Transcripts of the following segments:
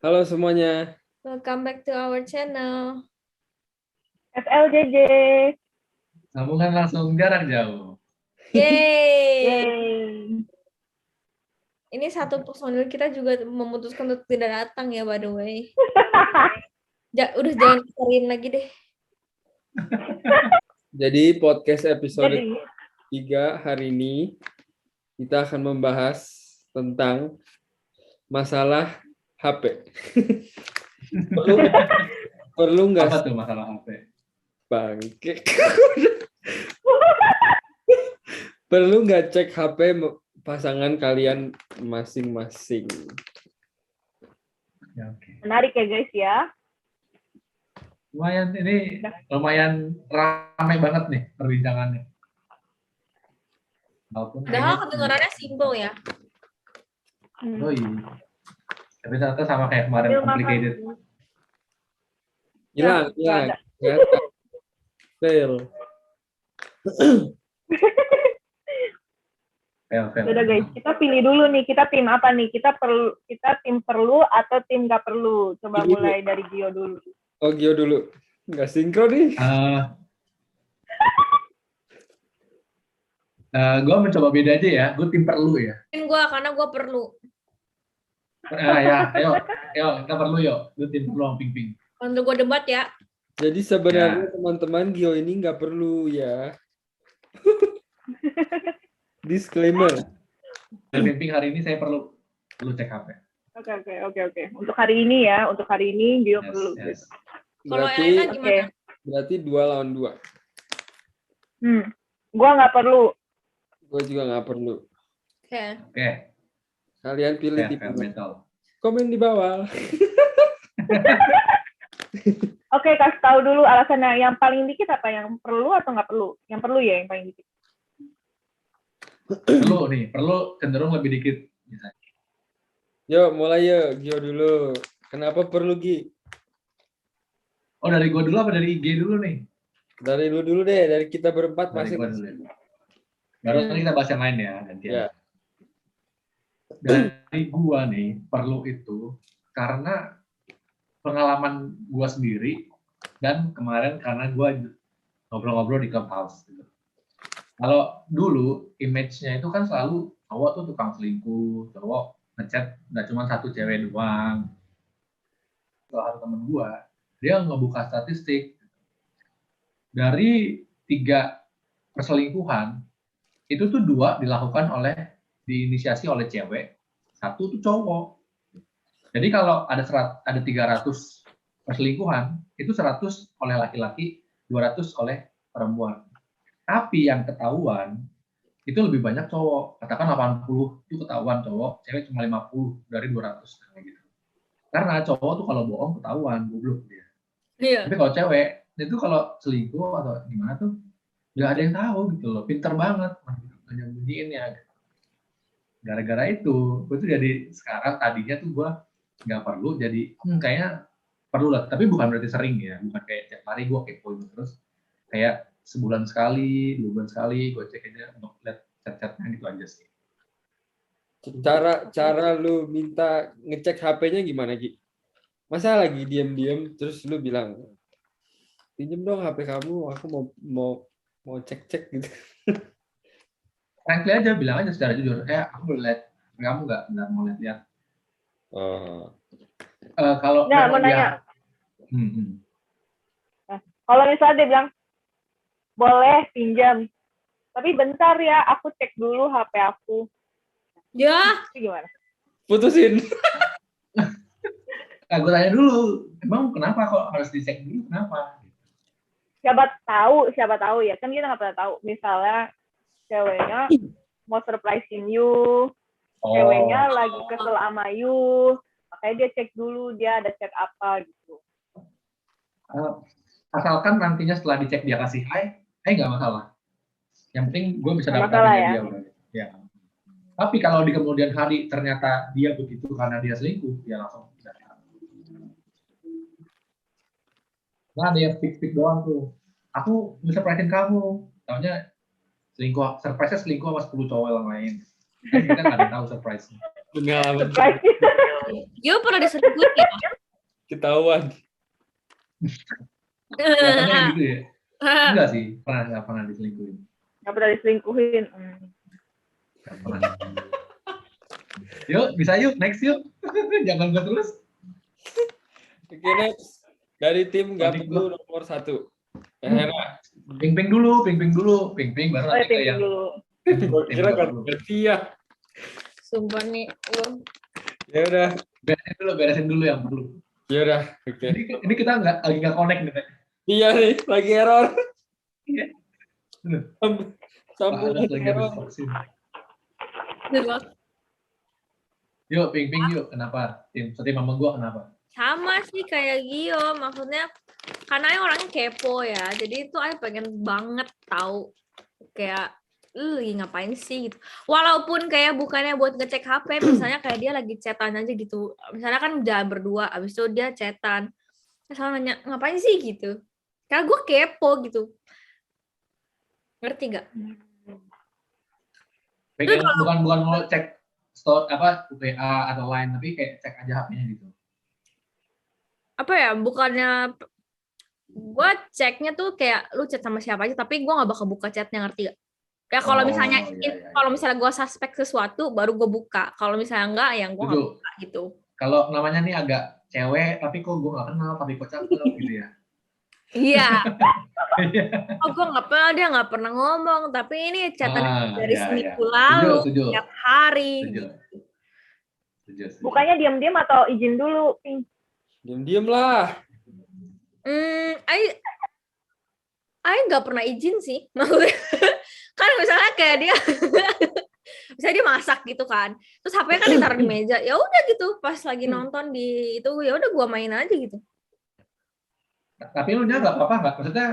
Halo semuanya. Welcome back to our channel. FLJJ. Sambungan langsung jarak jauh. Yeay! Yeay. Ini satu personil kita juga memutuskan untuk tidak datang ya, by the way. Udah jangan cariin lagi deh. Jadi podcast episode Jadi, 3 hari ini kita akan membahas tentang masalah HP. perlu nggak Apa tuh masalah HP? bangke? Perlu nggak cek HP pasangan kalian masing-masing? Ya, oke. menarik ya guys ya. Lumayan ramai banget nih perbincangannya. Padahal kedengarannya simple ya. Oh iya. Tapi ternyata sama kayak kemarin Sambil complicated. makan. Hilang. ada. Ternyata. Fail. Fail. Udah guys, kita pilih dulu nih, kita tim apa nih? Kita tim perlu atau tim nggak perlu? Coba Pilih mulai dari Gio dulu. Oh, Gio dulu. Nggak sinkron nih. Gue mencoba beda aja ya. Gue tim perlu ya. Karena gue perlu. Ayo, kita perlu yuk. Gue tim perlu sama Ping. Untuk gue debat ya. Jadi sebenarnya teman-teman Gio ini nggak perlu ya. Disclaimer. Ping hari ini saya perlu cek HP. Oke. Untuk hari ini Gio perlu. Yes. Kalau Elena gimana? Berarti 2 lawan 2. Gua nggak perlu. Gue juga nggak perlu. Oke. Kalian pilih di Fair battle. komen di bawah. Oke, kasih tahu dulu alasannya. Yang paling dikit apa? Yang perlu atau nggak perlu? Yang perlu ya, yang paling dikit. Perlu cenderung lebih dikit. Misalnya. Yuk, mulai yuk. Gio dulu. Kenapa perlu, Gi? Oh, dari gue dulu apa dari IG dulu nih? Dari lu dulu deh. Dari kita berempat Dari gua masing-masing. dulu. Baru nanti kita bahas yang lain ya. Gantian. Ya. Dari gua nih, perlu itu karena pengalaman gua sendiri dan kemarin karena gua ngobrol-ngobrol di Clubhouse. Gitu. Kalau dulu image-nya itu kan selalu cowok tuh tukang selingkuh, cowok ngechat nggak cuma satu cewek doang. Salah satu temen gua, dia ngebuka statistik dari 3 perselingkuhan itu tuh 2 dilakukan diinisiasi oleh cewek, 1 tuh cowok. Jadi kalau ada 300 perselingkuhan, itu 100 oleh laki-laki, 200 oleh perempuan. Tapi yang ketahuan itu lebih banyak cowok. Katakan 80 itu ketahuan cowok, cewek cuma 50 dari 200 gitu. Karena cowok tuh kalau bohong ketahuan, goblok dia. Iya. Tapi kalau cewek itu kalau selingkuh atau gimana tuh nggak ada yang tahu gitu loh, pinter banget nyembunyiinnya. Gara-gara itu, gue tuh jadi sekarang tadinya tuh gue nggak perlu, jadi kayaknya perlu lah. Tapi bukan berarti sering ya, bukan kayak tiap hari gue kepoin terus. Kayak sebulan sekali, 2 bulan sekali gue cek aja untuk lihat chat-chatnya gitu aja sih. Cara lu minta ngecek HP-nya gimana, Gi? Masa lagi diam-diam terus lu bilang, pinjem dong HP kamu, aku mau cek-cek gitu. Frankly aja, bilang aja secara jujur, aku boleh lihat kamu nggak? Nggak mau lihat. Oh. Kalau Nah, mau nanya. Kalau misalnya dia bilang, boleh pinjam, tapi bentar ya, aku cek dulu HP aku. Ya. Itu gimana? Putusin. Gue tanya dulu, emang kenapa kok harus dicek dulu, kenapa? Siapa tahu ya, kan kita nggak pernah tahu. Misalnya ceweknya mau surprisein you, ceweknya lagi kesel sama you, makanya dia cek dulu dia ada chat apa gitu. Asalkan nantinya setelah dicek dia kasih hi nggak masalah. Yang penting gue bisa Nggak dapetin masalah, dia udah. Ya. Tapi kalau di kemudian hari ternyata dia begitu karena dia selingkuh, dia langsung tidak. Nah, ada yang fix doang tuh. Aku bisa surprisein kamu. Taunya surprise-nya selingkuh sama 10 cowok yang lain. Kan kita nggak ada tahu surprise-nya. Pengalaman. Surprise. Gio pernah diselingkuhin ya? Ketahuan. Kelihatannya gitu ya. Enggak sih, nggak pernah diselingkuhin. Nggak pernah diselingkuhin. Nggak pernah. Yuk, bisa yuk, next yuk. Jangan gue terus. Oke, next. Dari tim nggak Panik perlu nomor 1. Hera. Ping-ping dulu, ping-ping baru Oh ya, nanti ke thank yang dulu. Gua kira nggak kan perlu. ganti ya. Sumpah nih, lu. Ya udah. beresin dulu yang perlu. Ya udah. Oke. Ini kita lagi nggak connect nih. Teh. Iya nih, lagi error. Iya. Pak Sambungan Anas lagi habis error. vaksin. Yuk, ping-ping yuk. Kenapa? Setim sama gua kenapa? Sama sih kayak Gio, maksudnya karena Aing orangnya kepo ya, jadi itu Aing pengen banget tahu kayak lu lagi ngapain sih gitu. Walaupun kayak bukannya buat ngecek HP, misalnya kayak dia lagi chatan aja gitu. Misalnya kan jalan berdua, abis itu dia chatan. Terus selalu nanya, ngapain sih gitu. Karena gue kepo gitu. Ngerti gak? Pengen bukan mau cek store apa WA atau lain, tapi kayak cek aja HP-nya gitu. Apa ya, bukannya gue ceknya tuh kayak lu chat sama siapa aja, tapi gue gak bakal buka chatnya, ngerti gak? Kayak kalau misalnya kalau misalnya gue suspek sesuatu baru gue buka. Kalau misalnya enggak, yang gue nggak buka gitu. Kalau namanya nih agak cewek, tapi kok gue nggak kenal, tapi kok cakep gitu ya. Iya. Oh, gue nggak pernah, dia nggak pernah ngomong. Tapi ini chatan dari seminggu lalu, setiap hari. Setuju. Bukannya diam-diam atau izin dulu, Ping? Diam-diam lah. Aing nggak pernah izin sih, maksudnya kan misalnya kayak dia, misalnya dia masak gitu kan, terus HP-nya kan ditaruh di meja, ya udah gitu, pas lagi nonton di itu, ya udah gua main aja gitu. Tapi lu nggak apa-apa nggak? Maksudnya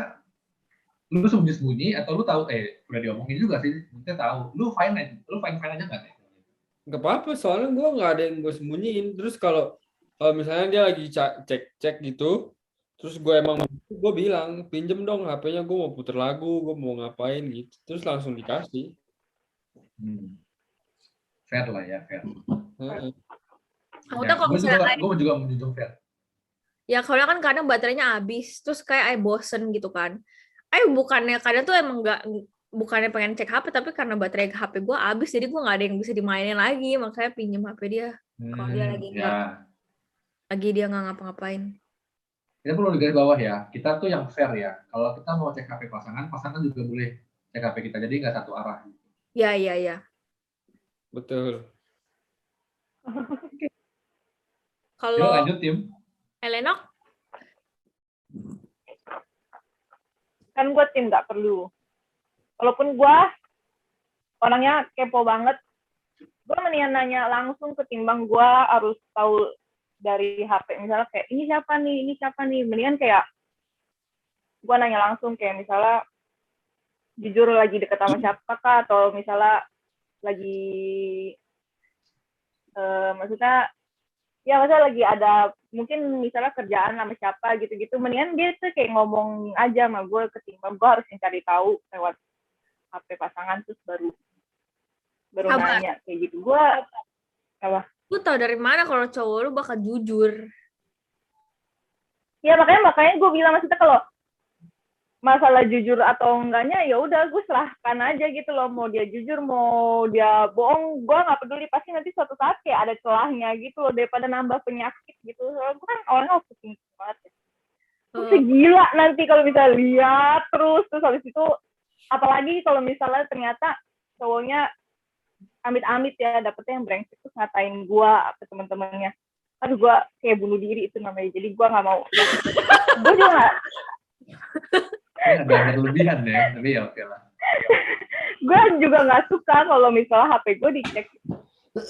lu sembunyi-sembunyi atau lu tahu udah diomongin juga sih, maksudnya tahu. Lu fine aja nggak? Nggak apa-apa, soalnya gue nggak ada yang gue sembunyiin. Terus kalau misalnya dia lagi cek gitu, terus gue gue bilang pinjem dong HP-nya, gue mau puter lagu, gue mau ngapain gitu, terus langsung dikasih. Fair lah ya, fair. Gue juga menunjuk fair. Ya kalau kan kadang baterainya habis, terus kayak bosen gitu kan. Bukannya kadang tuh emang bukannya pengen cek HP, tapi karena baterai HP gue habis, jadi gue nggak ada yang bisa dimainin lagi, makanya pinjem HP dia. Kalau dia lagi dia nggak ngapa-ngapain. Kita perlu digaris bawah ya, kita tuh yang fair ya. Kalau kita mau cek HP pasangan juga boleh cek HP kita, jadi nggak satu arah. Ya. Betul. Kalau lanjut tim. Elenok? Kan gue tim nggak perlu. Walaupun gue orangnya kepo banget, gue mendingan nanya langsung ketimbang gue harus tahu dari HP. Misalnya kayak ini siapa nih. Mendingan kayak gue nanya langsung, kayak misalnya jujur lagi deket sama siapa kah, atau misalnya lagi maksudnya lagi ada mungkin misalnya kerjaan sama siapa gitu-gitu, mendingan dia tuh kayak ngomong aja sama gue ketimbang gue harus cari tahu lewat HP pasangan, terus baru nanya kayak gitu. Gue apa? Lu tau dari mana kalau cowok lu bakal jujur? Ya makanya gue bilang, maksudnya kalau masalah jujur atau enggaknya ya udah gue serahkan aja gitu loh, mau dia jujur mau dia bohong gue nggak peduli, pasti nanti suatu saat kayak ada celahnya gitu loh, daripada nambah penyakit gitu. Soalnya gue kan orangnya optimis banget ya. Terus gila nanti kalau misalnya lihat terus habis itu, apalagi kalau misalnya ternyata cowoknya amit-amit ya dapetnya yang brengsek terus ngatain gue ke teman-temannya, aduh gue kayak bunuh diri itu namanya. Jadi gue nggak mau. Gue juga nggak. Ada berlebihan ya, tapi ya oke lah. Gue juga nggak suka kalau misalnya HP gue dicek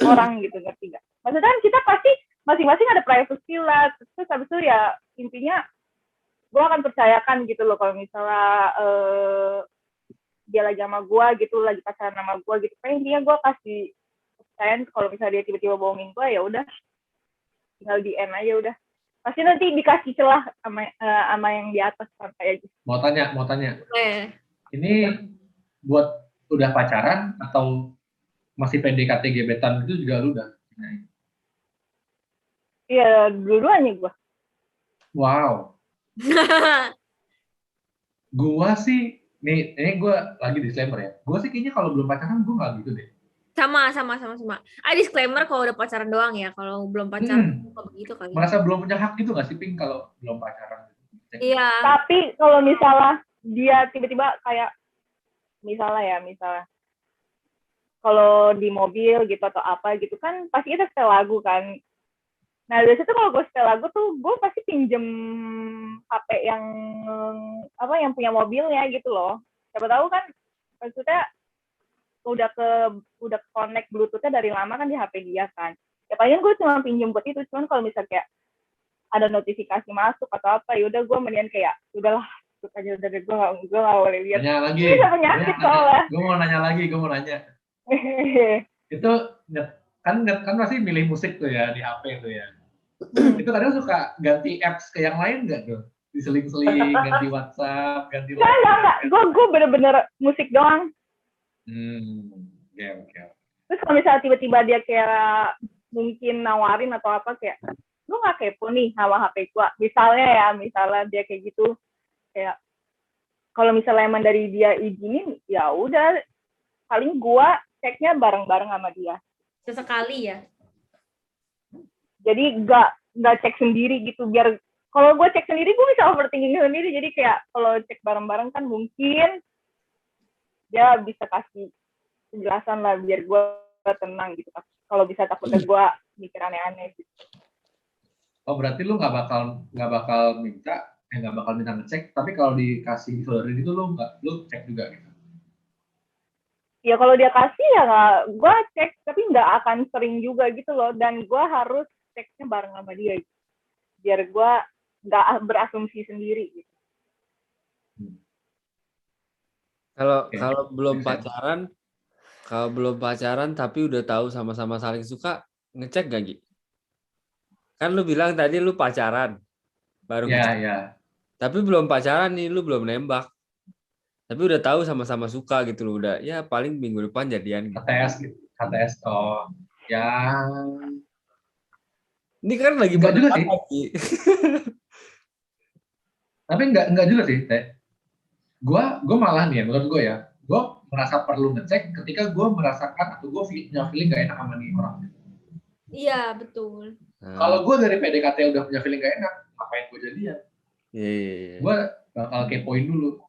orang gitu, ngerti nggak? Maksudnya kan kita pasti masing-masing ada privacy lah. Terus habis itu ya intinya gue akan percayakan gitu loh kalau misalnya dia lagi sama gue gitu, lagi pacaran sama gue gitu. Kayak intinya gue kasih kepercayaan kalau misalnya dia tiba-tiba bohongin gue, ya udah tinggal DM aja udah. Pasti nanti dikasih celah sama yang di atas santai aja. Mau tanya. Ini buat udah pacaran atau masih PDKT gebetan itu juga lu udah? Iya, dua-duanya gue. Wow. Gua sih, nih, ini gue lagi disclaimer ya. Gua sih kayaknya kalau belum pacaran gue nggak gitu deh. Sama. Disclaimer kalau udah pacaran doang ya. Kalau belum pacaran kok begitu kali. Merasa belum punya hak gitu nggak sih, Pink, kalau belum pacaran? Iya. Tapi kalau misalnya dia tiba-tiba kayak misalnya kalau di mobil gitu atau apa gitu kan pasti kita setel lagu kan. Nah biasanya tuh kalau gue setel lagu tuh gue pasti pinjem HP yang punya mobilnya gitu loh. Siapa tahu kan maksudnya udah connect Bluetooth-nya dari lama kan di HP dia kan. Ya paling gue cuma pinjem buat itu. Cuman kalau misalnya kayak ada notifikasi masuk atau apa, ya udah gue mendingan kayak udahlah tutup aja udah deh, gue nggak boleh lihat. Nanya lagi. Bisa penyakit soalnya. Gue mau nanya. Itu kan pasti milih musik tuh ya di HP tuh ya. Itu kadang suka ganti apps ke yang lain nggak tuh? Diseling-seling, ganti WhatsApp, ganti Enggak. Gue bener-bener musik doang. Oke. Terus kalau misalnya tiba-tiba dia kayak mungkin nawarin atau apa kayak, lu nggak kepo nih sama HP gue? Misalnya dia kayak gitu, kayak kalau misalnya emang dari dia izinin, ya udah paling gue ceknya bareng-bareng sama dia. Sesekali ya. Jadi nggak cek sendiri gitu, biar kalau gue cek sendiri gue bisa overthinking sendiri. Jadi kayak kalau cek bareng-bareng kan mungkin dia bisa kasih penjelasan lah biar gue tenang gitu. Kalau bisa takutnya gue mikir aneh-aneh gitu. Oh berarti lu nggak bakal minta ngecek, tapi kalau dikasih disodorin itu lu cek juga gitu? Ya kalau dia kasih ya nggak, gue cek tapi nggak akan sering juga gitu loh. Dan gue harus ceknya bareng sama dia gitu. Biar gue nggak berasumsi sendiri gitu. Kalau belum pacaran tapi udah tahu sama-sama saling suka, ngecek gak Gi? Kan lu bilang tadi lu pacaran baru ngecek. Ya. Tapi belum pacaran nih, lu belum nembak. Tapi udah tahu sama-sama suka gitu loh, udah ya paling minggu depan jadian gitu. HTS toh. Ya. Ini kan lagi enggak juga sih. Tapi enggak juga sih, Teh. Gue malah nih ya, menurut gue ya, gue merasa perlu ngecek ketika gue merasakan atau gue punya feeling gak enak sama nih orang. Iya, betul. Kalau gue dari PDKT udah punya feeling gak enak, ngapain gue jadian? Iya. Gue bakal kepoin dulu.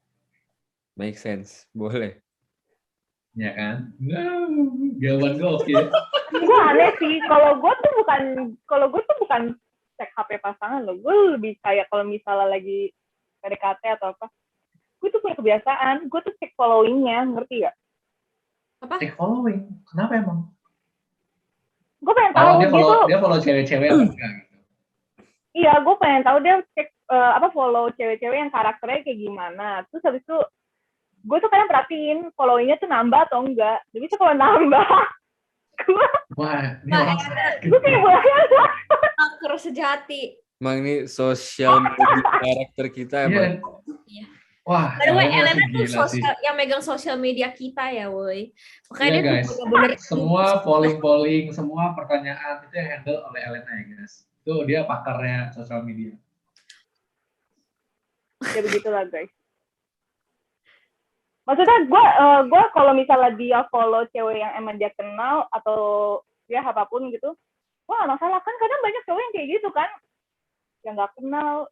Make sense, boleh. Ya kan? Jawaban gue oke. Gue aneh sih, kalau gue tuh bukan cek HP pasangan loh. Gue lebih kayak kalau misalnya lagi PDKT atau apa, gue tuh punya kebiasaan, gue tuh cek following-nya, ngerti gak? Apa? Cek following, kenapa emang? Gue pengen tahu dia follow cewek-cewek atau enggak gitu. Iya, gue pengen tahu dia cek follow cewek-cewek yang karakternya kayak gimana. Terus habis itu gue tuh kadang perhatiin followingnya tuh nambah atau enggak. Jadi kalau nambah, gue kayak banyak. Hacker sejati. Emang ini sosial media karakter kita emang. Iya. Wah, by the way, Elena tuh yang megang sosial media kita ya, woi. Makanya dia guys, tuh bener-bener semua polling, semua pertanyaan itu yang handle oleh Elena ya guys. Itu dia pakarnya sosial media. Ya begitulah guys. Maksudnya gue kalau misalnya dia follow cewek yang emang dia kenal atau dia apapun gitu, gue gak masalah. Kan kadang banyak cewek yang kayak gitu kan, yang gak kenal,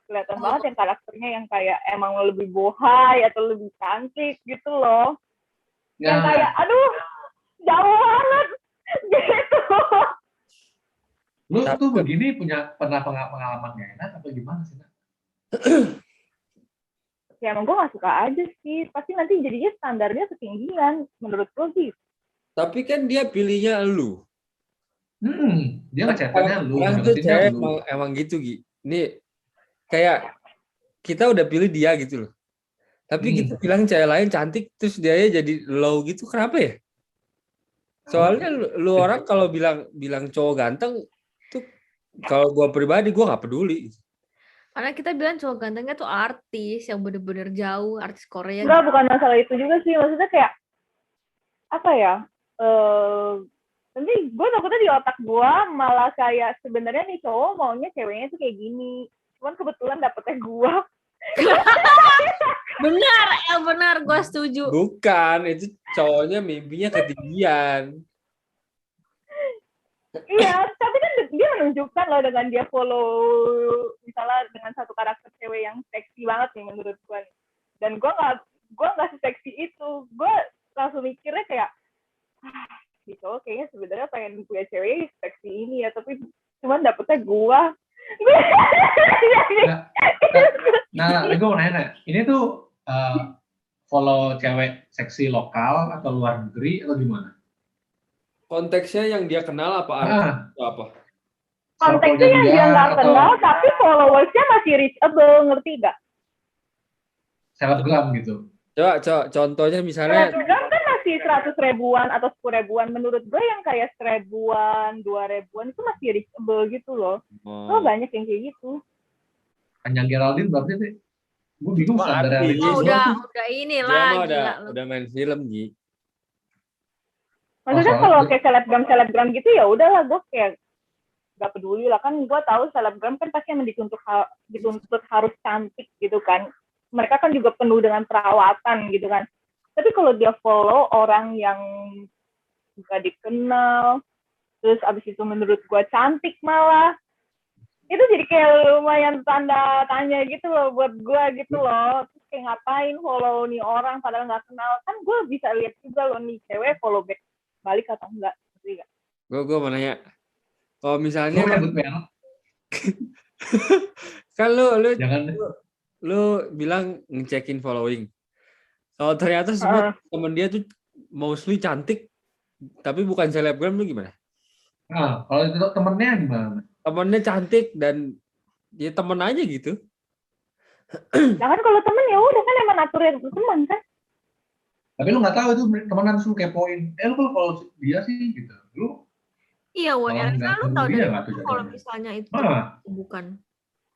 kelihatan banget yang karakternya yang kayak emang lebih bohai atau lebih cantik gitu loh. Ya. Yang kayak, aduh, jauh banget gitu. Lu tuh begini pernah pengalaman gak enak atau gimana sih? Ya emang gue gak suka aja sih. Pasti nanti jadinya standarnya ketinggian menurut gue gitu. Tapi kan dia pilihnya lu. Dia ngechatnya lu. Orang tuh cewek emang gitu Gi. Ini kayak kita udah pilih dia gitu loh. Tapi kita bilang cewek lain cantik terus dia jadi low gitu, kenapa ya? Soalnya lu orang kalau bilang cowok ganteng tuh, kalau gue pribadi gue nggak peduli. Karena kita bilang cowok gantengnya tuh artis yang bener-bener jauh, artis Korea. Enggak, bukan masalah itu juga sih. Maksudnya kayak apa ya? Nanti gue takutnya di otak gue malah kayak sebenarnya nih cowok maunya ceweknya tuh kayak gini. Cuman kebetulan dapetnya gue. Benar, gue setuju. Bukan, itu cowoknya mimpinya ketinggian. Iya, tapi kan dia menunjukkan loh dengan dia follow misalnya dengan satu karakter cewek yang seksi banget nih menurut gue. Dan gue nggak seseksi itu. Gue langsung mikirnya kayak gitu, kayaknya sebenarnya pengen punya cewek seksi ini ya, tapi cuman dapetnya gue. Nah, gue mau nanya, ini tuh follow cewek seksi lokal atau luar negeri atau gimana? Konteksnya yang dia kenal apa apa? Konteksnya yang dia nggak kenal, tapi followersnya masih reachable, ngerti gak? Selebgram gitu. Coba contohnya misalnya. Selebgram kan masih 100 ribuan atau 10 ribuan. Menurut gue yang kayak 1000-an, 2000-an itu masih reachable gitu loh. Oh, banyak yang kayak gitu. Hanya Geraldine berarti sih. Gue bingung standar udah inilah. Udah main film, Gi. Maksudnya kalau kayak selebgram gitu ya udahlah, gue kayak gak peduli lah, kan gue tahu selebgram kan pasti yang dituntut harus cantik gitu kan. Mereka kan juga penuh dengan perawatan gitu kan. Tapi kalau dia follow orang yang gak dikenal, terus abis itu menurut gue cantik malah, itu jadi kayak lumayan tanda tanya gitu loh buat gue gitu loh. Terus kayak ngapain follow nih orang padahal gak kenal. Kan gue bisa lihat juga loh nih cewek follow back balik atau enggak. Gue mau nanya, kalau misalnya kan lu bilang ngecekin following. Kalau ternyata semua temen dia tuh mostly cantik, tapi bukan selebgram, lu gimana? Nah, kalau itu temennya gimana? Temennya cantik dan dia temen aja gitu. Jangan kalau temen ya udah kan emang naturnya teman kan. Tapi lu nggak tahu itu temenan suruh kepoin. Lu kalau dia sih gitu. Lu iya, WR lu tahu dari kalau misalnya itu bukan.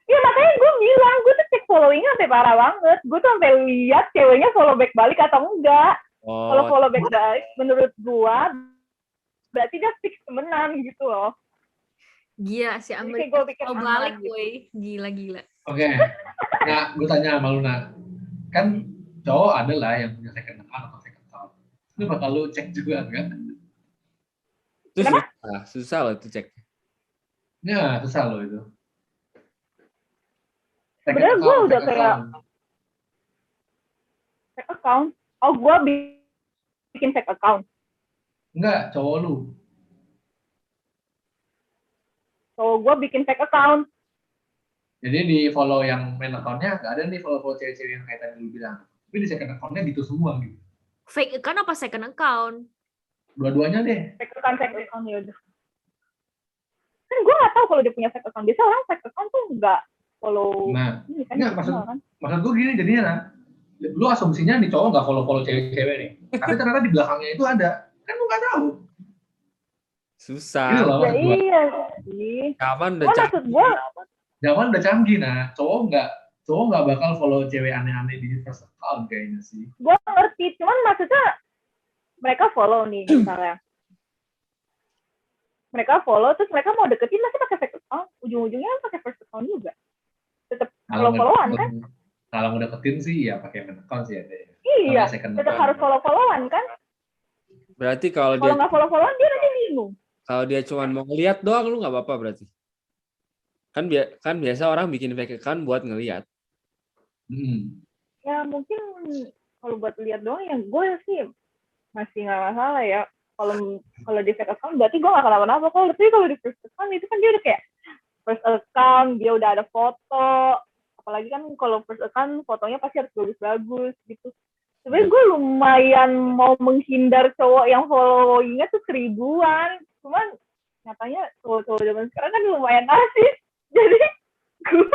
Iya makanya gue bilang, gue tuh cek followingnya sampai parah banget. Gue tuh sampai lihat ceweknya follow back balik atau enggak. Kalau follow back balik, menurut gue berarti dia fix temenan gitu loh. Gila si Amri follow balik, woi. Gila. Oke. Nah, gue tanya sama Luna. Kan cowok ada lah yang punya second account atau second account. Lu bakal lu cek juga kan? Itu susah loh itu cek. Ya, susah loh itu. Sebenarnya gue udah kayak fake account. Oh, gue bikin fake account. Enggak, cowok lu. So, gue bikin fake account. Jadi di follow yang main account-nya nggak ada nih follow cewek-cewek yang kayak tadi lu bilang. Tapi di second account-nya gitu semua gitu. Fake account apa second account? Dua-duanya deh. Fake account ya udah. Kan gue nggak tahu kalau dia punya fake account. Biasa orang fake account tuh nggak follow. Nah, ini kan enggak, maksud gue gini jadinya nah. Lu asumsinya nih cowok nggak follow cewek-cewek nih. Tapi ternyata di belakangnya itu ada. Kan lu nggak tahu. Susah. Gitu loh, ya iya sih. Kapan Zaman udah canggih nah, cowok nggak bakal follow cewek aneh-aneh di first account kayaknya sih. Gue ngerti, cuman maksudnya mereka follow nih misalnya. Mereka follow terus mereka mau deketin masih pakai fake account, ujung-ujungnya pakai first account juga. Tetap follow-followan kan? Kalau mau deketin sih ya pakai main account sih ada. Iya, tetap harus follow-followan kan? Berarti kalau dia nggak follow-followan dia nanti bingung. Kalau dia cuma mau ngeliat doang lu nggak apa-apa berarti. Kan biasa orang bikin fake account buat ngeliat. Ya mungkin kalau buat lihat doang yang gue sih masih nggak masalah ya. Kalau di fake account berarti gue nggak kenapa-napa. Kalau di first account itu kan dia udah kayak first account, dia udah ada foto. Apalagi kan kalau first account fotonya pasti harus bagus-bagus gitu. Sebenarnya gue lumayan mau menghindar cowok yang followingnya tuh 1000-an. Cuman nyatanya cowok-cowok zaman sekarang kan lumayan asik. Jadi gue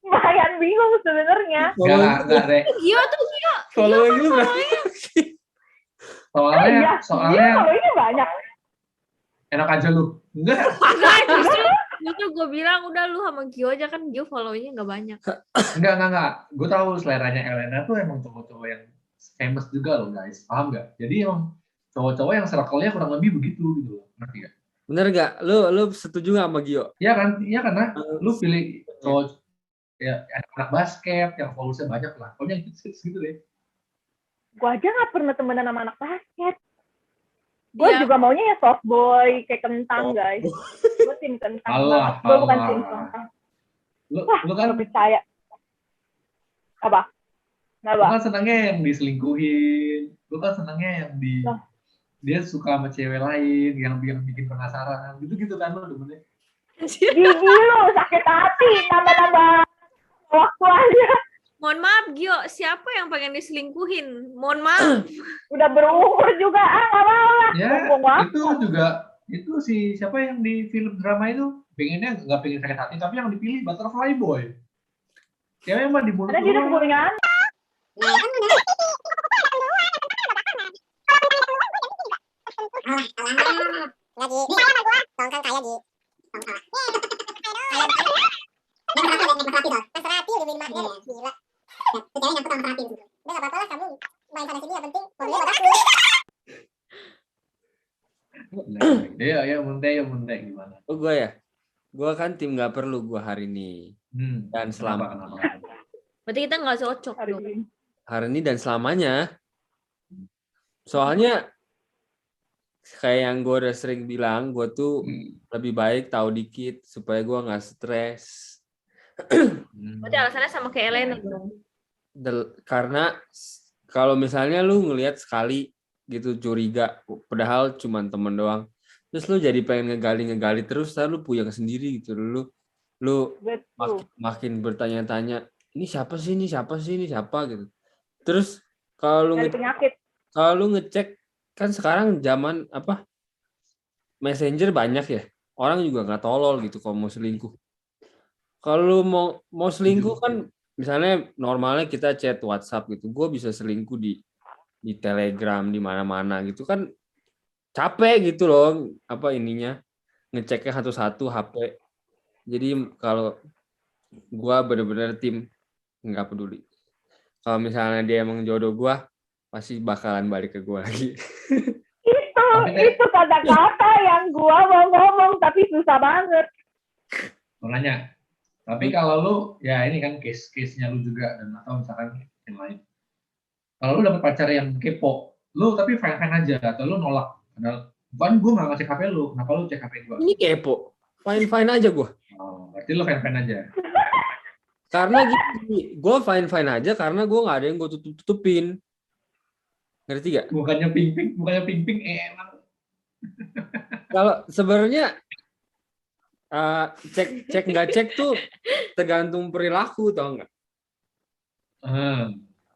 lumayan bingung sebenarnya. Enggak deh. Iya tuh iya. Following lu berapa? Soalnya followingnya banyak. Enak aja lu. Enggak. Justru gue bilang udah lu sama Gio aja kan Gio followingnya nggak banyak. Enggak. Gue tahu seleranya Elena tuh emang cowok-cowok yang famous juga loh guys. Paham nggak? Jadi emang cowok-cowok yang circle-nya kurang lebih begitu gitu loh, ngerti gak? Bener gak? Lu setuju gak sama Gio? Ya kan, iya karena lu pilih cowok ya anak basket yang followersnya banyak lah, pokoknya gitu deh. Gue aja nggak pernah temenan sama anak basket. Gue Iya. juga maunya ya soft boy, kayak kentang guys. Gue tim kentang banget. Gue bukan tim kentang. Lu kan Gak percaya. Apa? lu kan senangnya yang diselingkuhin, lu kan senangnya yang dia suka sama cewek lain, yang bikin penasaran, gitu kan lu demennya. Gigi lu sakit hati, nambah-nambah waktu aja. Mohon maaf Gio, siapa yang pengen diselingkuhin? Mohon maaf. Udah berumur juga, nggak mau lah. Ya, Ngomong itu juga, itu siapa yang di film drama itu, pengennya nggak pengen sakit hati, tapi yang dipilih Butterfly Boy. Cewek mah dibunuh. Karena dia udah gulingan. Ya Munte gimana? Oh gue ya? Gue kan tim gak perlu gue hari ini. Dan Kenapa? Berarti kita nggak cocok dong. Hari ini dan selamanya. Soalnya kayak yang gue udah sering bilang, gue tuh lebih baik tahu dikit supaya gue nggak stres. Berarti alasannya sama kayak Elena dong. Karena kalau misalnya lu ngelihat sekali gitu curiga, padahal cuma temen doang, terus lu jadi pengen ngegali terus, lu puyeng sendiri gitu, lu makin bertanya-tanya, ini siapa sih gitu. Terus kalau lu ngecek kan sekarang zaman apa Messenger banyak ya, orang juga nggak tolol gitu kalau mau selingkuh. Kalau lu mau selingkuh kan misalnya normalnya kita chat WhatsApp gitu, gue bisa selingkuh di Telegram di mana-mana gitu kan, capek gitu loh apa ininya ngeceknya satu-satu HP. Jadi kalau gue bener-bener tim nggak peduli. Kalau misalnya dia emang jodoh gue, pasti bakalan balik ke gue lagi. Itu kata-kata yang gue mau ngomong tapi susah banget. Makanya. Tapi kalau lu, ya ini kan case-nya lu juga, dan atau misalkan yang lain. Kalau lu dapet pacar yang kepo, lu tapi fine-fine aja, atau lu nolak. Bukan gue nggak ngecek HP lu, kenapa lu cek HP gue? Ini kepo, fine-fine aja gue. Oh, berarti lu fine-fine aja. Karena gini, gue fine-fine aja karena gue nggak ada yang gue tutupin. Ngerti gak? Bukannya ping-ping, emang. Kalau sebenarnya cek nggak cek tuh tergantung perilaku, tau nggak?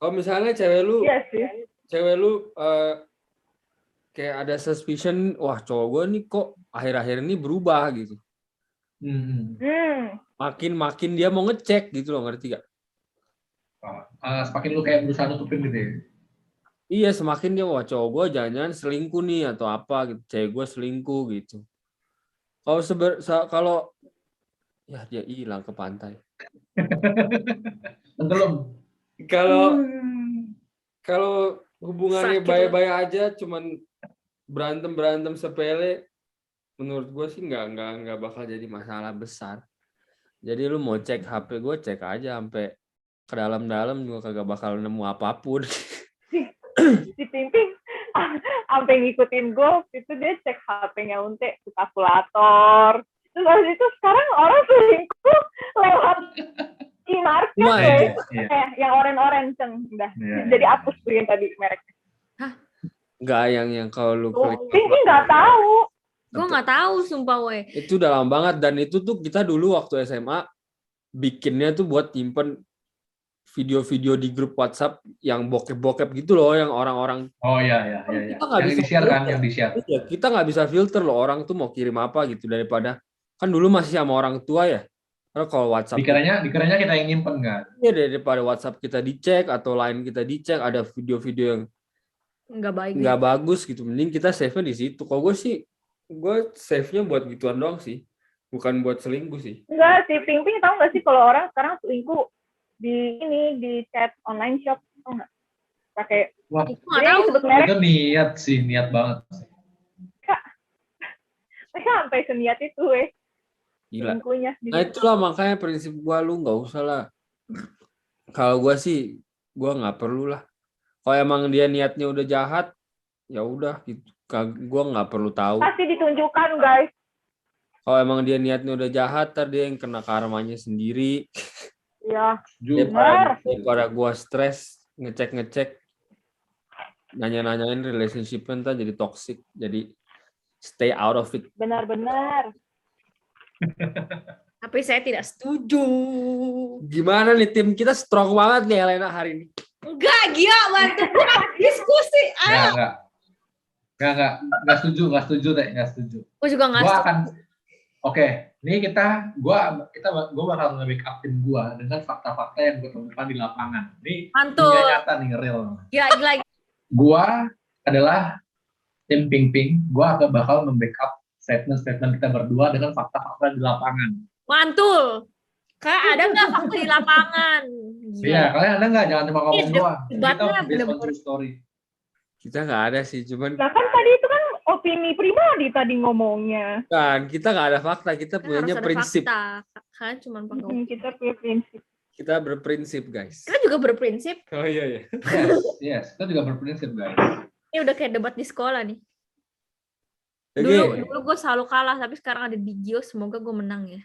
Kalau misalnya cewek lu kayak ada suspicion, wah cowok gue nih kok akhir-akhir ini berubah gitu. Makin dia mau ngecek gitu loh, ngerti gak? Semakin lu kayak berusaha nutupin gitu ya? Iya, semakin dia, wah cowok gue jangan-jangan selingkuh nih atau apa gitu, cewek gue selingkuh gitu. Kalau ya dia hilang ke pantai. Belum. Kalau hubungannya baik-baik aja, cuman berantem sepele, menurut gue sih nggak bakal jadi masalah besar. Jadi lu mau cek HP gue, cek aja sampai ke dalam-dalam juga kagak bakal nemu apapun. Si Pimping sampai ngikutin gue, itu dia cek HP-nya Unte, kalkulator. Terus habis itu sekarang orang selingkuh lewat e-market yang orange udah. Jadi hapus tuh yang tadi mereknya. Hah? Enggak, yang kalau lu klik. Ini nggak tahu. Gue nggak tahu sumpah weh. Itu udah lama banget, dan itu tuh kita dulu waktu SMA bikinnya tuh buat nyimpen video-video di grup WhatsApp yang bokep-bokep gitu loh, yang orang-orang. Oh iya. Kita nggak bisa di-share. Iya, kita nggak bisa filter loh orang tuh mau kirim apa gitu, daripada kan dulu masih sama orang tua ya. Karena kalau WhatsApp dikiranya kita yang nyimpen kan. Iya, daripada WhatsApp kita dicek atau lain kita dicek ada video-video yang nggak bagus gitu, mending kita save-nya di situ. Kalau gue sih save-nya buat gituan doang sih, bukan buat selingkuh sih. Enggak, si Ping tahu nggak sih kalau orang sekarang selingkuh di chat online shop, tahu nggak? pakai Wah, Itu nggak ini tahu. disebut merek itu niat sih, niat banget. mereka sampai seniat itu Gila. selingkuhnya di Nah situ. itulah makanya prinsip gua, lu nggak usah lah. Kalau gua sih, gua nggak perlu lah. Kalau emang dia niatnya udah jahat, ya udah gitu. Gua nggak perlu tahu. Pasti ditunjukkan guys. Kalau emang dia niatnya udah jahat, ntar dia yang kena karmanya sendiri. Ya Jujur. benar. Daripada gua stres, ngecek-ngecek, nanya-nanyain relationship-nya ntar jadi toxic. Jadi stay out of it. Benar-benar. Tapi saya tidak setuju. Gimana nih tim kita strong banget nih Elena hari ini. Enggak, Gio, bantu gua diskusi. Ayo. Nggak setuju teh, nggak setuju. Gua juga nggak Gua setuju. akan, oke, nih gua bakal nge-backup tim gua dengan fakta-fakta yang gue temukan di lapangan. Ini Mantul. dunia nyata nih, real. Gila. Gua adalah tim Ping. Gua akan bakal membackup statement kita berdua dengan fakta-fakta di lapangan. Mantul. Kak, ada nggak fakta di lapangan? Gila. Iya, kalian ada nggak? Jangan cuma ngomong Iya, doang. debatnya Kita based on bener-bener. true story. Kita nggak ada sih, cuman Nah kan tadi itu kan opini pribadi tadi ngomongnya. kan kita nggak ada fakta, kita Kan punyanya harus ada prinsip. fakta. Kalian cuma pakai. Kita punya prinsip. Kita berprinsip, guys. Kita juga berprinsip. Oh iya. Yes, kita juga berprinsip, guys. Ini udah kayak debat di sekolah nih. Oke. Dulu gue selalu kalah, tapi sekarang ada di Gio. Semoga gue menang ya.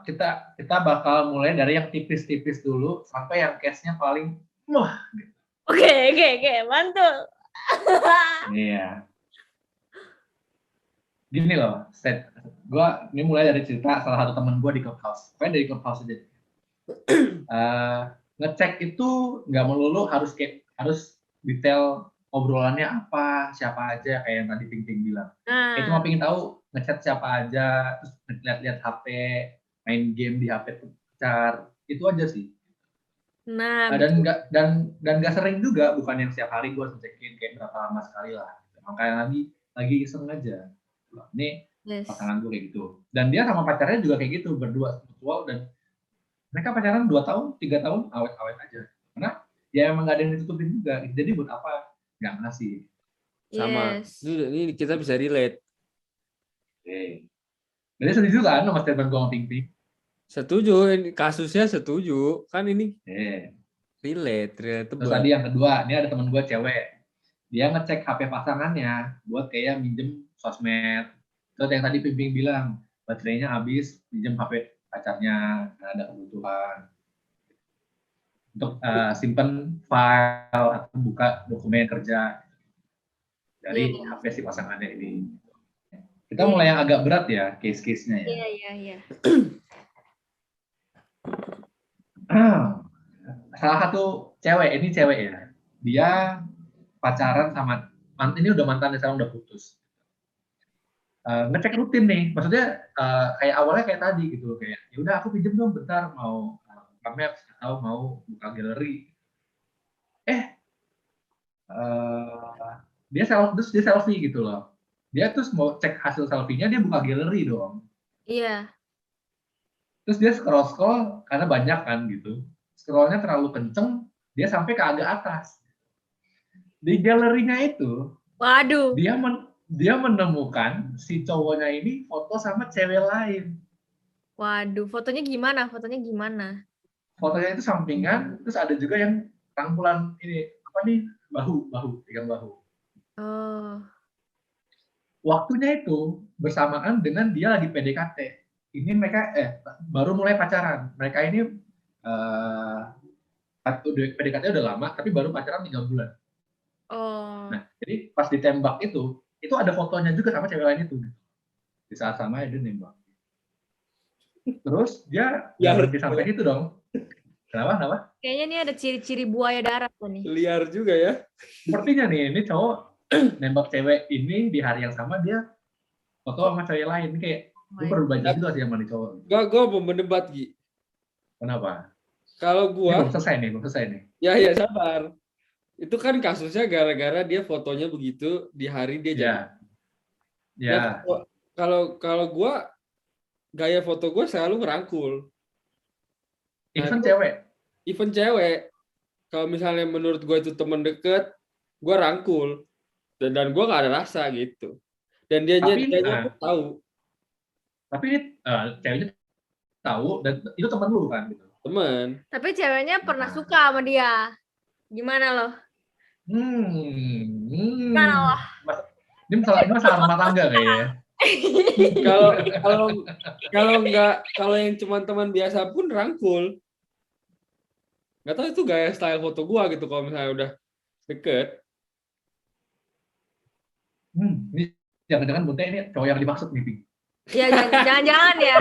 Kita bakal mulai dari yang tipis-tipis dulu sampai yang case-nya paling wah. Oke, mantul. Iya. Gini loh, gua ini mulai dari cerita salah satu teman gua di Clubhouse. Pokoknya dari Clubhouse aja. Ngecek itu nggak melulu harus detail obrolannya apa, siapa aja kayak yang tadi Ting bilang. Kayak cuma Nah, pengen tahu ngechat siapa aja, terus lihat-lihat HP, main game di HP pacar, itu aja sih. nah, Dan nggak sering juga, bukan yang setiap hari gue ngecekin kayak berapa lama sekali lah. Makanya lagi iseng aja. Ini yes. pasangan gue kayak gitu. Dan dia sama pacarnya juga kayak gitu, berdua virtual, dan mereka pacaran 2 tahun, 3 tahun, awet-awet aja. Karena ya emang nggak ada yang ditutupin juga. Jadi buat apa? Nggak ngasih. Sama. Yes. Ini kita bisa relate. Oke. Jadi setuju kan sama statement gue sama Ping? Setuju, ini kasusnya setuju. Kan ini relate Terus tadi yang kedua, ini ada teman gue cewek. Dia ngecek HP pasangannya buat kayak minjem sosmed. Terus yang tadi Ping bilang, baterainya habis, minjem HP pacarnya, ada kebutuhan. Untuk simpen file atau buka dokumen kerja dari HP si pasangannya ini. Kita mulai yang agak berat ya, case-case-nya ya. Iya. Salah satu cewek, ini cewek ya, dia pacaran sama, ini udah mantan, sekarang udah putus. Ngecek rutin nih, maksudnya kayak awalnya kayak tadi gitu, kayak ya udah aku pinjem dong bentar, mau buka Maps atau mau buka galeri. Dia selfie gitu loh. Dia terus mau cek hasil selfie-nya, dia buka galeri dong. Iya. Terus dia scroll karena banyak kan gitu. Scrollnya terlalu kenceng, dia sampai ke agak atas. Di galerinya itu, Waduh. dia menemukan si cowoknya ini foto sama cewek lain. Waduh, fotonya gimana? Fotonya itu sampingan, terus ada juga yang rangkulan ini, apa nih, bahu, pegang bahu. Oh. Waktunya itu bersamaan dengan dia lagi PDKT. Ini mereka baru mulai pacaran. Mereka ini PDKT udah lama, tapi baru pacaran 3 bulan. Oh. Nah, jadi pas ditembak itu ada fotonya juga sama cewek lain itu. Di saat sama dia nembak. Terus dia berhenti sampai itu dong. Kenapa? Kayaknya ini ada ciri-ciri buaya darat nih. Liar juga ya. Sepertinya nih, ini cowok nembak cewek ini di hari yang sama dia foto sama cewek lain. Kayak gue perlu baca juga sih sama nih cowok. Gue mau mendebat, Gi. Kenapa? Kalau Ini gue, belum selesai nih. ya sabar. Itu kan kasusnya gara-gara dia fotonya begitu di hari dia jadi. Ya. Kalau gue, gaya foto gue selalu ngerangkul. Even cewek. Even cewek. kalau misalnya menurut gue itu teman deket, gue rangkul dan gue nggak ada rasa gitu. Dan dianya pun tahu. Tapi ceweknya tahu dan itu teman lu kan gitu. Teman. Tapi ceweknya pernah suka sama dia. Gimana lo? Gimana lo? Ini masalah rumah tangga kayaknya. Kalau yang cuma teman biasa pun rangkul. Nggak tahu itu gaya style foto gua gitu kalau misalnya udah deket. Ini jangan-jangan Bunte ini cowok yang dimaksud nih, Ping. Ya jangan-jangan ya.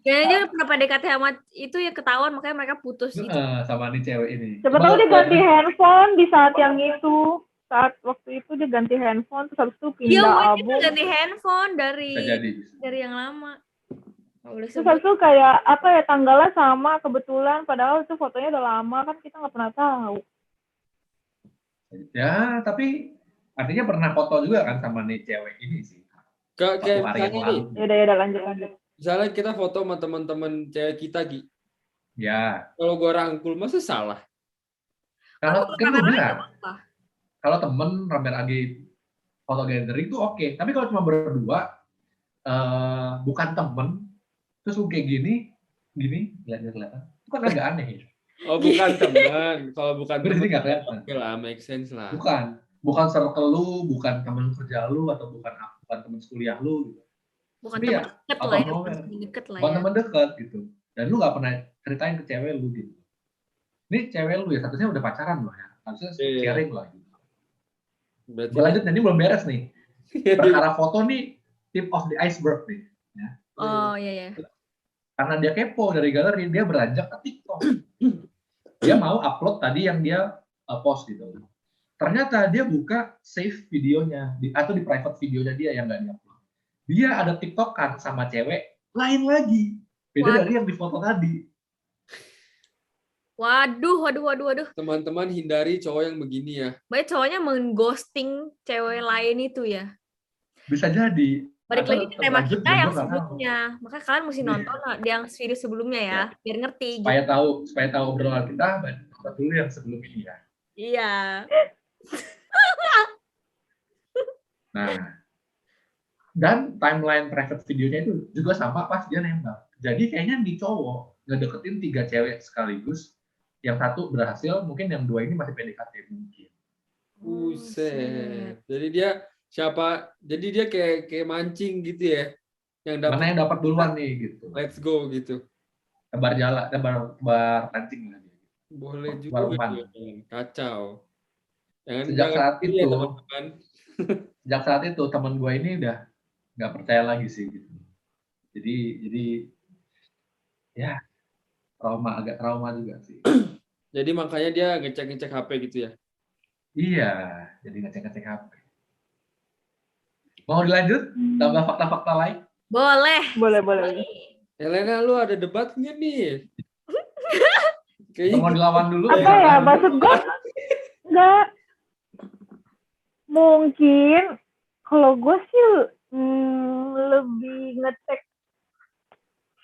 Jangan-jangan pernah PDKT sama itu ya ketahuan makanya mereka putus gitu. Sama nih cewek ini. Siapa tahu dia ganti handphone di saat yang itu. Saat waktu itu dia ganti handphone terus habis itu Dia pindah mungkin album. ganti handphone Bisa jadi. dari yang lama. Nggak boleh Terus sebut. habis itu kayak apa ya tanggalnya sama kebetulan padahal itu fotonya udah lama kan kita nggak pernah tahu. Ya, tapi artinya pernah foto juga kan sama nih cewek ini sih. Kayak Hari yang misalnya nih, Ya udah lanjut. misalnya kita foto sama teman-teman cewek kita, Gi. Ya, Kalau gua rangkul, masa salah? kalau kan Rame-rame benar. nggak apa-apa. Kalau temen rame lagi foto gathering itu oke. Tapi kalau cuma berdua, bukan temen, terus lu kayak gini, kelihatan. Itu kan agak aneh ya. Oh, bukan teman. Kalau bukan Berarti teman, nggak kelihatan. oke lah, make sense lah. Bukan circle lu, bukan teman kerja lu, atau bukan teman kuliah lu. Gitu. Bukan Tapi teman ya, deket out lah of ya. nowhere. Teman deket lah Bukan ya. teman dekat gitu. Dan lu nggak pernah ceritain ke cewek lu gitu. Ini cewek lu ya, statusnya udah pacaran loh ya. Harusnya Iya. sharing lah gitu. Berarti Gue lanjut, ini belum beres nih. Perkara foto nih, tip of the iceberg nih. Ya. Oh iya. Karena dia kepo dari galeri, dia beranjak ke TikTok. Dia mau upload tadi yang dia post gitu. Ternyata dia buka save videonya, atau di private videonya dia yang nggak di-upload. Dia ada TikTok-an sama cewek lain lagi. Beda dari yang di foto tadi. Waduh. teman-teman hindari cowok yang begini ya. Baik cowoknya mengghosting cewek lain itu ya. Bisa jadi. Balik Atau lagi ke tema lanjut, kita dan yang gua nggak tahu. sebelumnya. Maka kalian mesti nonton yang video sebelumnya ya, biar ngerti. Supaya tahu obrolan kita, nonton dulu yang sebelum ini ya. Iya. Nah, dan timeline private videonya itu juga sama pas dia nembak. Jadi kayaknya di cowok ngedeketin 3 cewek sekaligus, yang satu berhasil, mungkin yang 2 ini masih PDKT mungkin. Buset. Jadi dia kayak mancing gitu ya. Yang Mana yang dapat duluan nih gitu. let's go gitu. Tebar pancing lagi. Boleh Tebar juga umpan. ya. Kacau. Sejak saat itu, ya, teman-teman. Sejak saat itu teman gue ini udah nggak percaya lagi sih gitu. Jadi ya agak trauma juga sih. Jadi makanya dia ngecek HP gitu ya. Iya, jadi ngecek HP. Mau dilanjut? Tambah fakta-fakta lain? Boleh. Elena, lu ada debat nggak nih? Kayaknya Mau dilawan dulu? Apa ya maksud gue nggak mungkin kalau gue sih lebih ngecek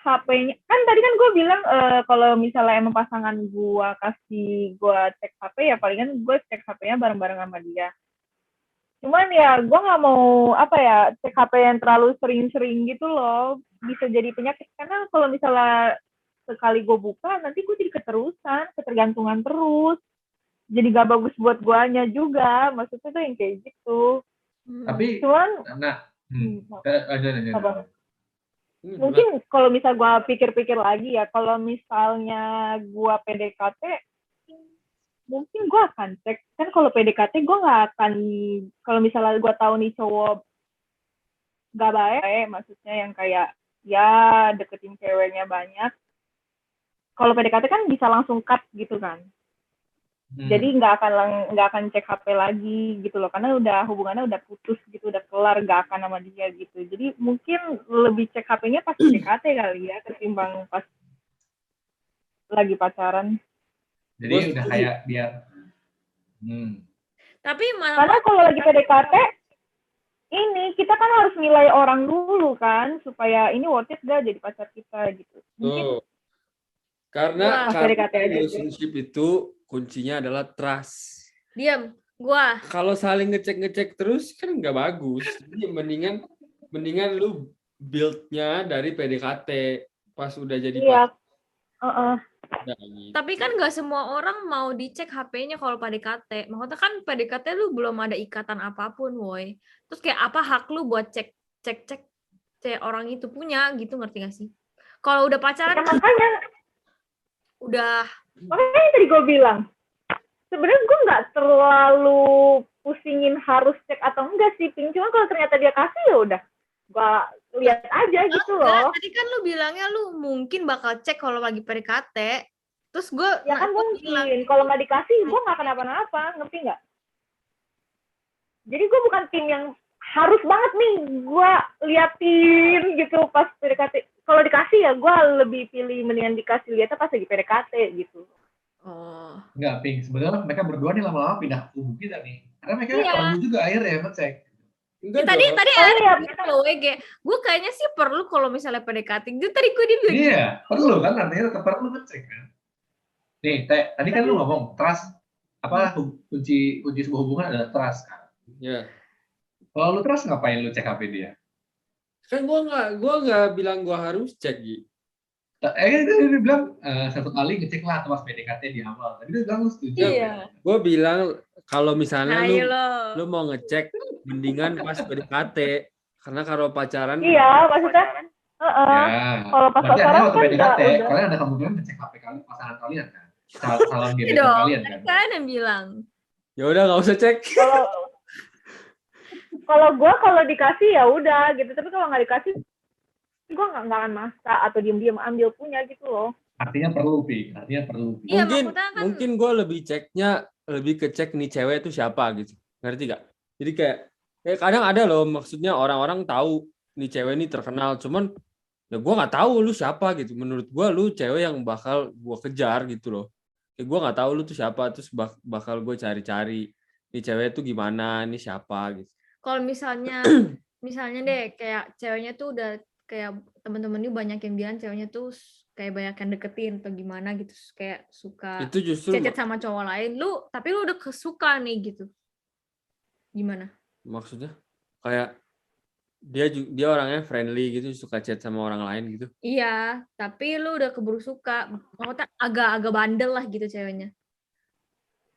HP-nya. Kan tadi kan gue bilang kalau misalnya emang pasangan gue kasih gue cek HP ya palingan gue cek HP-nya bareng-bareng sama dia. Cuman ya gue nggak mau cek HP yang terlalu sering-sering gitu loh, bisa jadi penyakit karena kalau misalnya sekali gue buka nanti gue jadi ketergantungan terus, jadi gak bagus buat guanya juga, maksudnya tuh yang kayak gitu. Tapi cuman mungkin kalau misal gue pikir-pikir lagi ya, kalau misalnya gue PDKT mungkin gue akan cek. Kan kalau PDKT gue nggak akan, kalau misalnya gue tahu nih cowok gak baik, maksudnya yang kayak ya deketin ceweknya banyak, kalau PDKT kan bisa langsung cut gitu kan. Jadi nggak akan cek HP lagi gitu loh, karena udah hubungannya udah putus gitu, udah kelar, nggak akan sama dia gitu. Jadi mungkin lebih cek HP-nya pas PDKT kali ya, ketimbang pas lagi pacaran. Jadi udah kayak biar. Tapi karena kalau lagi PDKT ini kita kan harus nilai orang dulu kan, supaya ini worth it gak jadi pacar kita gitu. Mungkin karena PDKT aja relationship itu kuncinya adalah trust. Diam, gua. Kalau saling ngecek terus kan nggak bagus. Jadi mendingan lu build-nya dari PDKT pas udah jadi Iya. pacar. Gitu. Tapi kan nggak semua orang mau dicek HP-nya kalau PDKT. Maksudnya kan PDKT lu belum ada ikatan apapun, woi. Terus kayak apa hak lu buat cek orang itu punya gitu, ngerti gak sih? Kalau udah pacaran Ya, kan makanya tadi gue bilang sebenarnya gue nggak terlalu pusingin harus cek atau enggak sih, Ping. Cuma kalau ternyata dia kasih ya udah gue lihat aja gitu loh. Tadi kan lu bilangnya lu mungkin bakal cek kalau lagi PDKT. Terus gue Ya kan mungkin kalau nggak dikasih gue nggak kenapa-napa, ngerti nggak? Jadi gue bukan tim yang harus banget nih gue liatin gitu pas PDKT. Kalau dikasih ya gue lebih pilih mendingan dikasih lihatnya pas lagi PDKT gitu. Oh. Enggak, Ping. Sebenarnya mereka berdua nih lama-lama pindah ke kubu kita nih. Karena mereka Iya. perlu juga akhirnya ngecek. Enggak Tadi dong. ada gitu loh, kayak gue kayaknya sih perlu kalau misalnya PDKT. Itu tadi gue dibilang. Iya, perlu kan, artinya tetap perlu ngecek kan. Nih, tadi kan lu ngomong trust, kunci sebuah hubungan adalah trust kan. Ya. Kalau lu trust ngapain lu cek HP dia? Kan gua nggak bilang gua harus cek gitu. Dia bilang satu kali ngecek lah pas PDKT di awal. Tapi dia bilang lu setuju. Iya. Gua bilang kalau misalnya Nah, lu mau ngecek mendingan pas PDKT. Karena kalau pacaran Iya, maksudnya Ya, kalau pas berarti pacaran waktu kan PDKT, udah. kalian ada kemungkinan ngecek HP kalian, pasangan kalian kan? Calon iya gebetan dong. kalian kan? Kan yang bilang. ya udah nggak usah cek. Kalau dikasih ya udah gitu, tapi kalau nggak dikasih gue nggak akan maksa atau diam-diam ambil punya gitu loh. Artinya perlu, Pi. Artinya perlu. Pi. Iya, Mungkin gue lebih ke cek nih cewek itu siapa gitu, ngerti gak? Jadi kayak kadang ada loh, maksudnya orang-orang tahu nih cewek ini terkenal, cuman ya gue nggak tahu lu siapa gitu. Menurut gue lu cewek yang bakal gue kejar gitu loh. Kayak gue nggak tahu lu tuh siapa, terus bakal gue cari-cari nih cewek itu gimana, nih siapa gitu. Kalau misalnya deh kayak ceweknya tuh udah kayak temen-temennya banyak yang bilang ceweknya tuh kayak banyak yang deketin atau gimana gitu, kayak suka Itu justru chat sama cowok lain, tapi lu udah kesuka nih gitu, gimana? Maksudnya kayak dia orangnya friendly gitu, suka chat sama orang lain gitu. Iya, tapi lu udah keburu suka, maksudnya agak bandel lah gitu ceweknya.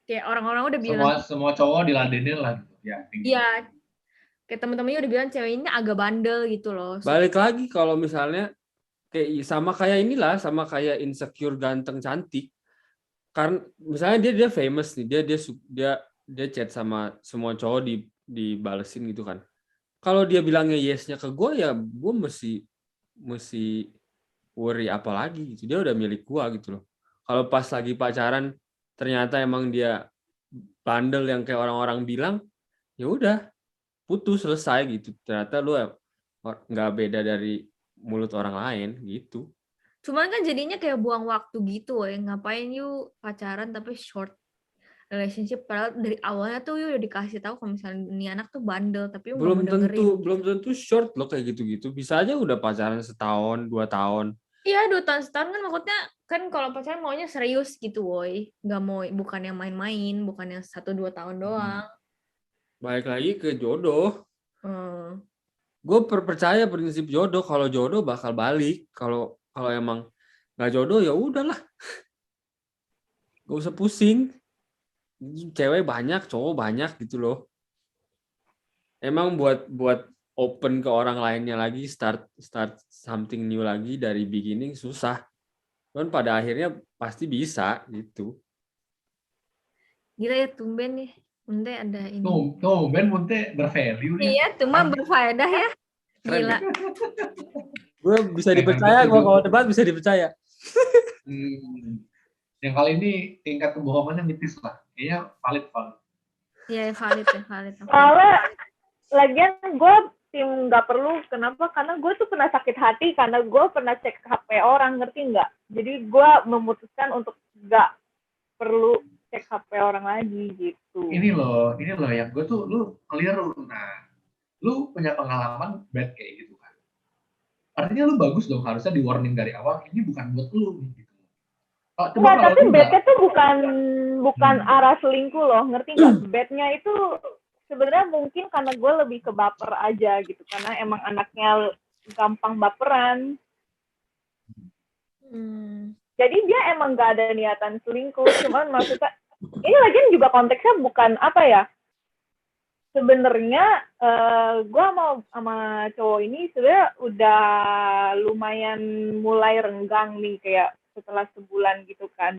Kayak orang-orang udah bilang Semua cowok diladenin lah gitu. Ya, iya, kayak temen-temennya udah bilang cewek ini agak bandel gitu loh. Balik lagi kalau misalnya kayak sama kayak insecure ganteng cantik. Karena misalnya dia famous nih, dia chat sama semua cowok dibalesin gitu kan. Kalau dia bilangnya yes-nya ke gue, ya gue mesti worry apa lagi gitu. Dia udah milik gue gitu loh. Kalau pas lagi pacaran ternyata emang dia bandel yang kayak orang-orang bilang, ya udah putus selesai gitu. Ternyata lu nggak beda dari mulut orang lain gitu. Cuman kan jadinya kayak buang waktu gitu, ngapain yuk pacaran tapi short relationship, padahal dari awalnya tuh udah dikasih tahu kalau misalnya ini anak tuh bandel, tapi belum tentu short loh kayak gitu-gitu. Bisa aja udah pacaran setahun, 2 tahun. Iya, 2 tahun setahun kan, maksudnya kan kalau pacaran maunya serius gitu, woi. Nggak mau, bukan yang main-main, bukan yang 1-2 tahun doang. Balik lagi ke jodoh. Gue percaya prinsip jodoh. Kalau jodoh bakal balik. Kalau emang nggak jodoh ya udahlah. Gak usah pusing. Cewek banyak, cowok banyak gitu loh. Emang buat open ke orang lainnya lagi, start something new lagi dari beginning susah. Cuman pada akhirnya pasti bisa gitu. Gila ya, tumben nih. Munte ada ini. Ben Munte bervalue nih. Iya, cuma berfaedah ya. Gila. Gue bisa dipercaya, gue kalau debat bisa dipercaya. Yang kali ini tingkat kebohongannya mitis lah. Kayaknya valid. Iya, valid. Soalnya lagian gue tim nggak perlu. Kenapa? Karena gue tuh pernah sakit hati karena gue pernah cek HP orang, ngerti nggak? Jadi gue memutuskan untuk nggak perlu cek HP orang lagi gitu. Ini loh yang gue tuh lu keliru. Nah, lu punya pengalaman bad kayak gitu kan? Artinya lu bagus dong, harusnya di warning dari awal. Ini bukan buat lu gitu. Nggak, tapi bednya tuh bukan bukan arah selingkuh loh, ngerti nggak? Bednya itu sebenarnya mungkin karena gue lebih ke baper aja gitu, karena emang anaknya gampang baperan. Jadi dia emang nggak ada niatan selingkuh, cuman maksudnya ini lagian juga konteksnya bukan apa ya? Sebenarnya gue sama cowok ini sebenarnya udah lumayan mulai renggang nih kayak setelah sebulan gitu kan.